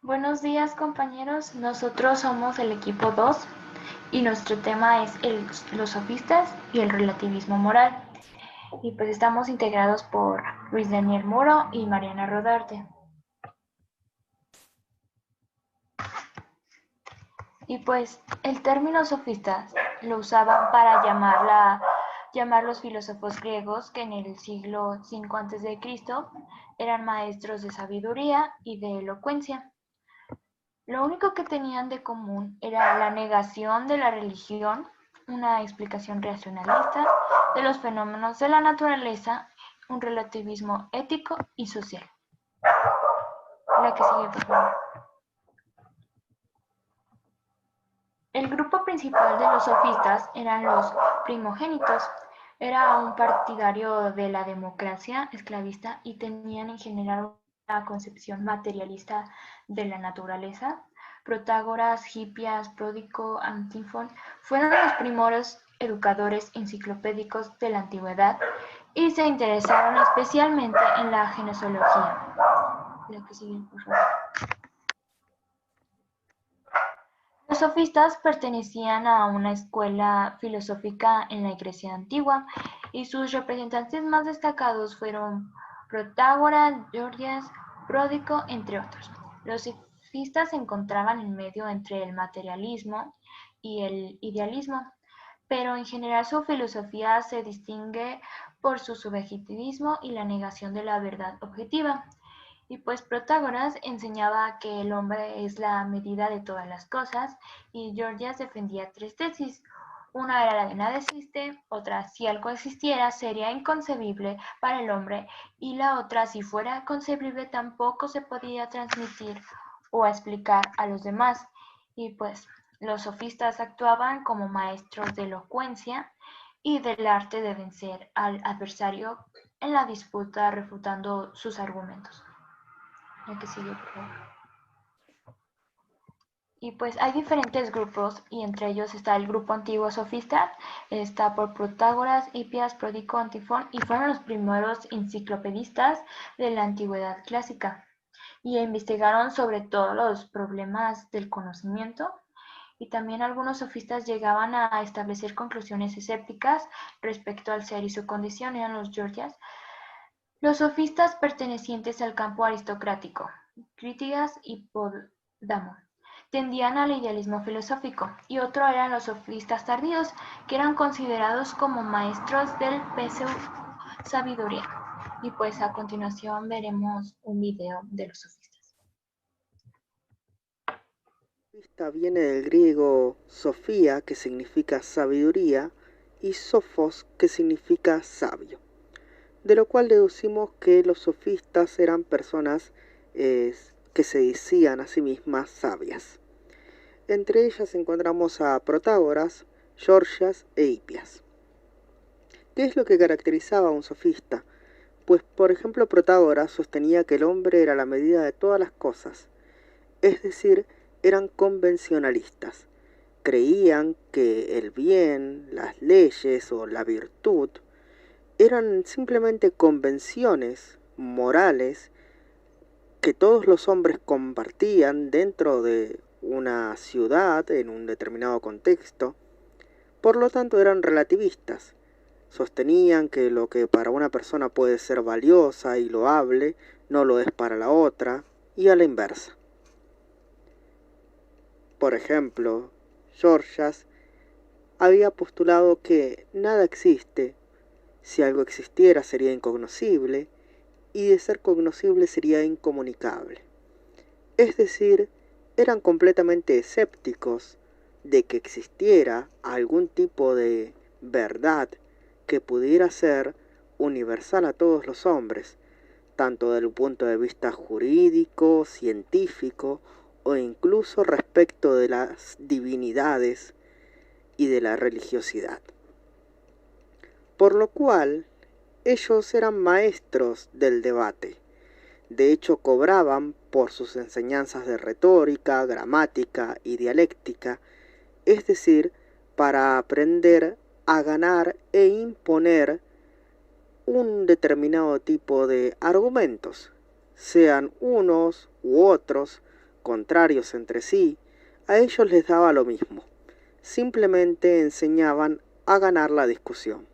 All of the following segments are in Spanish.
Buenos días compañeros, nosotros somos el equipo 2 y nuestro tema es los sofistas y el relativismo moral. Y pues estamos integrados por Luis Daniel Muro y Mariana Rodarte. Y pues el término sofistas lo usaban para llamar los filósofos griegos que en el siglo 5 a.C. eran maestros de sabiduría y de elocuencia. Lo único que tenían de común era la negación de la religión, una explicación racionalista de los fenómenos de la naturaleza, un relativismo ético y social. La que sigue, por favor. El grupo principal de los sofistas eran los primogénitos. Era un partidario de la democracia esclavista y tenían en general una concepción materialista de la naturaleza. Protágoras, Hipias, Pródico, Antífon fueron los primeros educadores enciclopédicos de la antigüedad y se interesaron especialmente en la genesiología. La que sigue, por favor. Los sofistas pertenecían a una escuela filosófica en la Grecia antigua y sus representantes más destacados fueron Protágoras, Gorgias, Pródico, entre otros. Los sofistas se encontraban en medio entre el materialismo y el idealismo, pero en general su filosofía se distingue por su subjetivismo y la negación de la verdad objetiva. Y pues Protágoras enseñaba que el hombre es la medida de todas las cosas y Gorgias defendía tres tesis. Una era la de nada existe, otra si algo existiera sería inconcebible para el hombre y la otra si fuera concebible tampoco se podía transmitir o explicar a los demás. Y pues los sofistas actuaban como maestros de elocuencia y del arte de vencer al adversario en la disputa refutando sus argumentos. El que sigue, por favor. Y pues hay diferentes grupos y entre ellos está el grupo antiguo sofista, está por Protágoras, Hipias, Pródico, Antifón y fueron los primeros enciclopedistas de la antigüedad clásica y investigaron sobre todos los problemas del conocimiento y también algunos sofistas llegaban a establecer conclusiones escépticas respecto al ser y su condición, eran los Gorgias. Los sofistas pertenecientes al campo aristocrático, Crítigas y Podamo, tendían al idealismo filosófico, y otro eran los sofistas tardíos, que eran considerados como maestros del pseudo-sabiduría. Y pues a continuación veremos un video de los sofistas. Sofista viene del griego sofía, que significa sabiduría, y sofos, que significa sabio, de lo cual deducimos que los sofistas eran personas que se decían a sí mismas sabias. Entre ellas encontramos a Protágoras, Gorgias e Hipias. ¿Qué es lo que caracterizaba a un sofista? Pues, por ejemplo, Protágoras sostenía que el hombre era la medida de todas las cosas, es decir, eran convencionalistas. Creían que el bien, las leyes o la virtud eran simplemente convenciones morales que todos los hombres compartían dentro de una ciudad en un determinado contexto. Por lo tanto, eran relativistas. Sostenían que lo que para una persona puede ser valiosa y loable no lo es para la otra, y a la inversa. Por ejemplo, Gorgias había postulado que nada existe, si algo existiera sería incognoscible, y de ser cognoscible sería incomunicable. Es decir, eran completamente escépticos de que existiera algún tipo de verdad que pudiera ser universal a todos los hombres, tanto desde el punto de vista jurídico, científico o incluso respecto de las divinidades y de la religiosidad. Por lo cual, ellos eran maestros del debate. De hecho, cobraban por sus enseñanzas de retórica, gramática y dialéctica, es decir, para aprender a ganar e imponer un determinado tipo de argumentos, sean unos u otros, contrarios entre sí, a ellos les daba lo mismo. Simplemente enseñaban a ganar la discusión.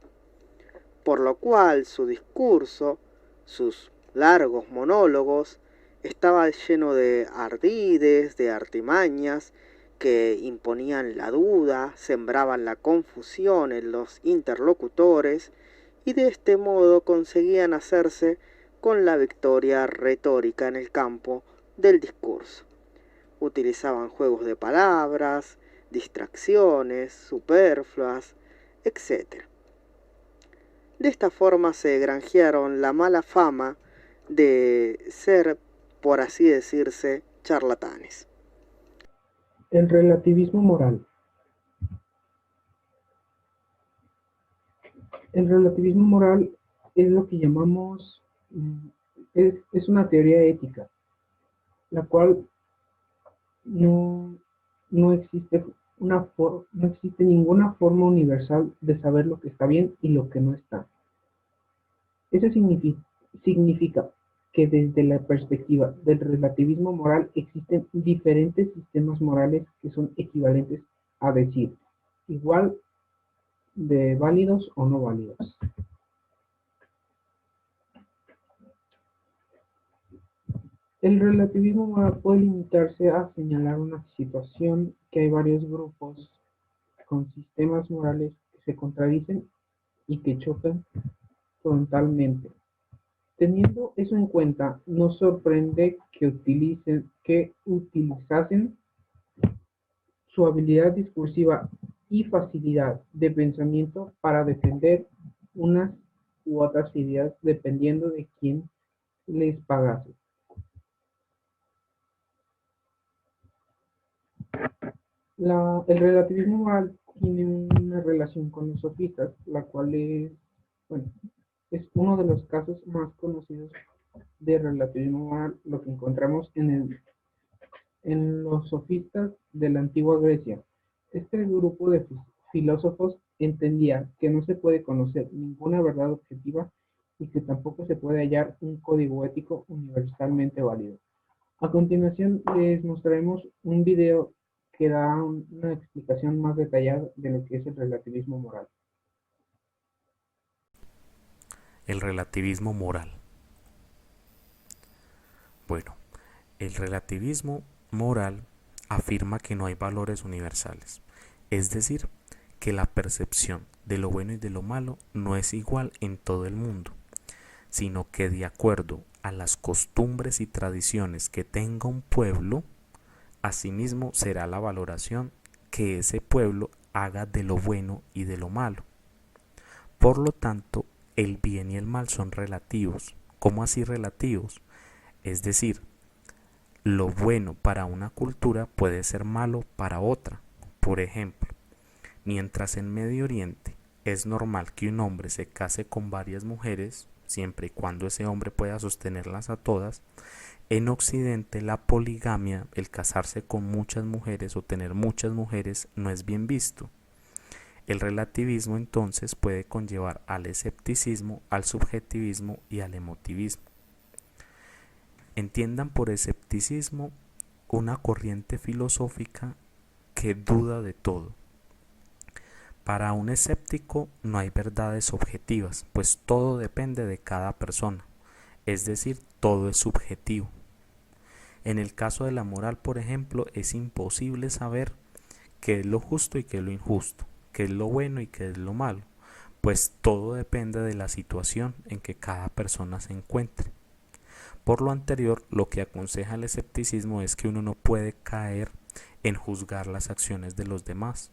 Por lo cual su discurso, sus largos monólogos, estaba lleno de ardides, de artimañas, que imponían la duda, sembraban la confusión en los interlocutores y de este modo conseguían hacerse con la victoria retórica en el campo del discurso. Utilizaban juegos de palabras, distracciones superfluas, etc. De esta forma se granjearon la mala fama de ser, por así decirse, charlatanes. El relativismo moral. El relativismo moral es lo que llamamos, es una teoría ética, la cual no, no existe no existe ninguna forma universal de saber lo que está bien y lo que no está. Eso significa que desde la perspectiva del relativismo moral existen diferentes sistemas morales que son equivalentes a decir igual de válidos o no válidos. El relativismo moral puede limitarse a señalar una situación que hay varios grupos con sistemas morales que se contradicen y que chocan frontalmente. Teniendo eso en cuenta, nos sorprende que utilizasen su habilidad discursiva y facilidad de pensamiento para defender unas u otras ideas dependiendo de quién les pagase. El relativismo moral tiene una relación con los sofistas, la cual bueno, es uno de los casos más conocidos de relativismo moral, lo que encontramos en los sofistas de la antigua Grecia. Este grupo de filósofos entendía que no se puede conocer ninguna verdad objetiva y que tampoco se puede hallar un código ético universalmente válido. A continuación les mostraremos un video que da una explicación más detallada de lo que es el relativismo moral. El relativismo moral. Bueno, el relativismo moral afirma que no hay valores universales, es decir, que la percepción de lo bueno y de lo malo no es igual en todo el mundo, sino que de acuerdo a las costumbres y tradiciones que tenga un pueblo, asimismo será la valoración que ese pueblo haga de lo bueno y de lo malo. Por lo tanto, el bien y el mal son relativos. ¿Cómo así relativos? Es decir, lo bueno para una cultura puede ser malo para otra. Por ejemplo, mientras en Medio Oriente es normal que un hombre se case con varias mujeres, siempre y cuando ese hombre pueda sostenerlas a todas, en Occidente la poligamia, el casarse con muchas mujeres o tener muchas mujeres, no es bien visto. El relativismo entonces puede conllevar al escepticismo, al subjetivismo y al emotivismo. Entiendan por escepticismo una corriente filosófica que duda de todo. Para un escéptico no hay verdades objetivas, pues todo depende de cada persona, es decir, todo es subjetivo. En el caso de la moral, por ejemplo, es imposible saber qué es lo justo y qué es lo injusto, qué es lo bueno y qué es lo malo, pues todo depende de la situación en que cada persona se encuentre. Por lo anterior, lo que aconseja el escepticismo es que uno no puede caer en juzgar las acciones de los demás,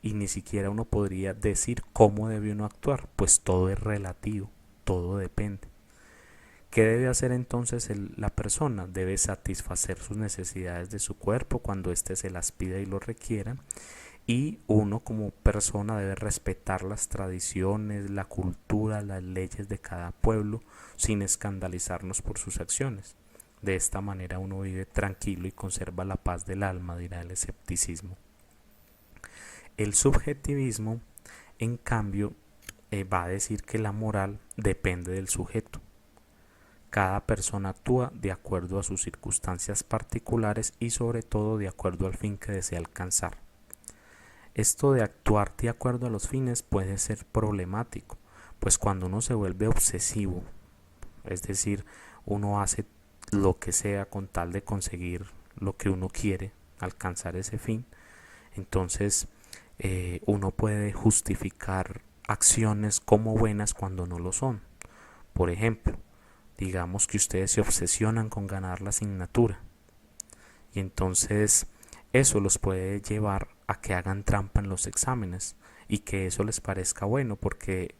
y ni siquiera uno podría decir cómo debe uno actuar, pues todo es relativo, todo depende. ¿Qué debe hacer entonces la persona? Debe satisfacer sus necesidades de su cuerpo cuando éste se las pida y lo requiera, y uno como persona debe respetar las tradiciones, la cultura, las leyes de cada pueblo sin escandalizarnos por sus acciones. De esta manera uno vive tranquilo y conserva la paz del alma, dirá el escepticismo. El subjetivismo, en cambio, va a decir que la moral depende del sujeto. Cada persona actúa de acuerdo a sus circunstancias particulares y sobre todo de acuerdo al fin que desea alcanzar. Esto de actuar de acuerdo a los fines puede ser problemático, pues cuando uno se vuelve obsesivo, es decir, uno hace lo que sea con tal de conseguir lo que uno quiere, alcanzar ese fin, entonces uno puede justificar acciones como buenas cuando no lo son. Por ejemplo, digamos que ustedes se obsesionan con ganar la asignatura y entonces eso los puede llevar a que hagan trampa en los exámenes y que eso les parezca bueno porque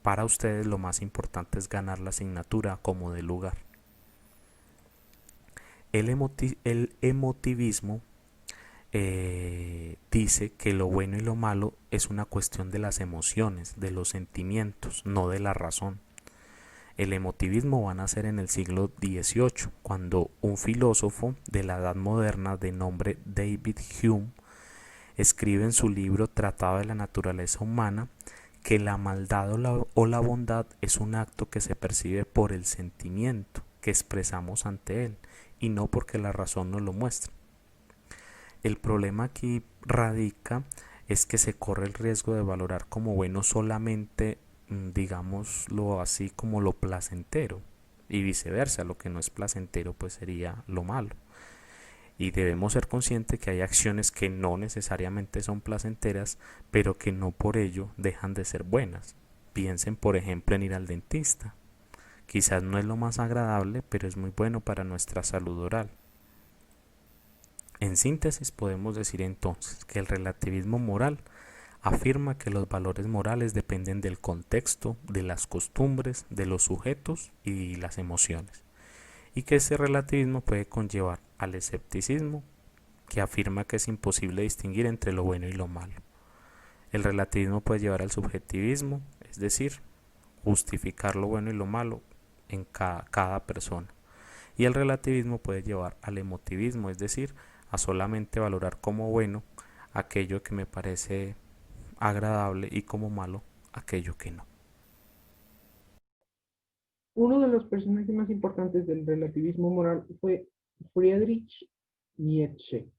para ustedes lo más importante es ganar la asignatura como de lugar. El emotivismo dice que lo bueno y lo malo es una cuestión de las emociones, de los sentimientos, no de la razón. El emotivismo va a nacer en el siglo XVIII, cuando un filósofo de la Edad Moderna de nombre David Hume escribe en su libro Tratado de la Naturaleza Humana que la maldad o la bondad es un acto que se percibe por el sentimiento que expresamos ante él y no porque la razón nos lo muestre. El problema aquí radica es que se corre el riesgo de valorar como bueno solamente, digámoslo así, como lo placentero y viceversa, lo que no es placentero pues sería lo malo. Y debemos ser conscientes que hay acciones que no necesariamente son placenteras, pero que no por ello dejan de ser buenas. Piensen por ejemplo en ir al dentista. Quizás no es lo más agradable, pero es muy bueno para nuestra salud oral. En síntesis podemos decir entonces que el relativismo moral afirma que los valores morales dependen del contexto, de las costumbres, de los sujetos y las emociones, y que ese relativismo puede conllevar al escepticismo, que afirma que es imposible distinguir entre lo bueno y lo malo. El relativismo puede llevar al subjetivismo, es decir, justificar lo bueno y lo malo en cada persona. Y el relativismo puede llevar al emotivismo, es decir, a solamente valorar como bueno aquello que me parece agradable y como malo aquello que no. Uno de los personajes más importantes del relativismo moral fue Friedrich Nietzsche.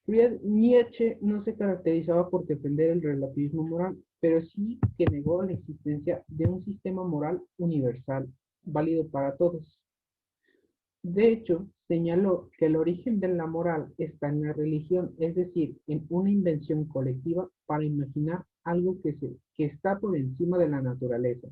Nietzsche no se caracterizaba por defender el relativismo moral, pero sí que negó la existencia de un sistema moral universal, válido para todos. De hecho, señaló que el origen de la moral está en la religión, es decir, en una invención colectiva para imaginar algo que está por encima de la naturaleza.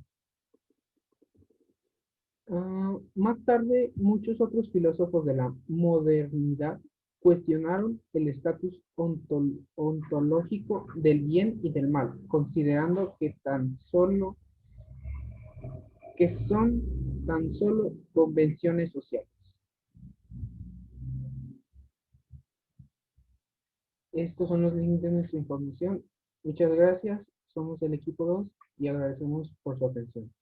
Más tarde, muchos otros filósofos de la modernidad cuestionaron el estatus ontológico del bien y del mal, considerando que son tan solo convenciones sociales. Estos son los links de nuestra información. Muchas gracias. Somos el equipo 2 y agradecemos por su atención.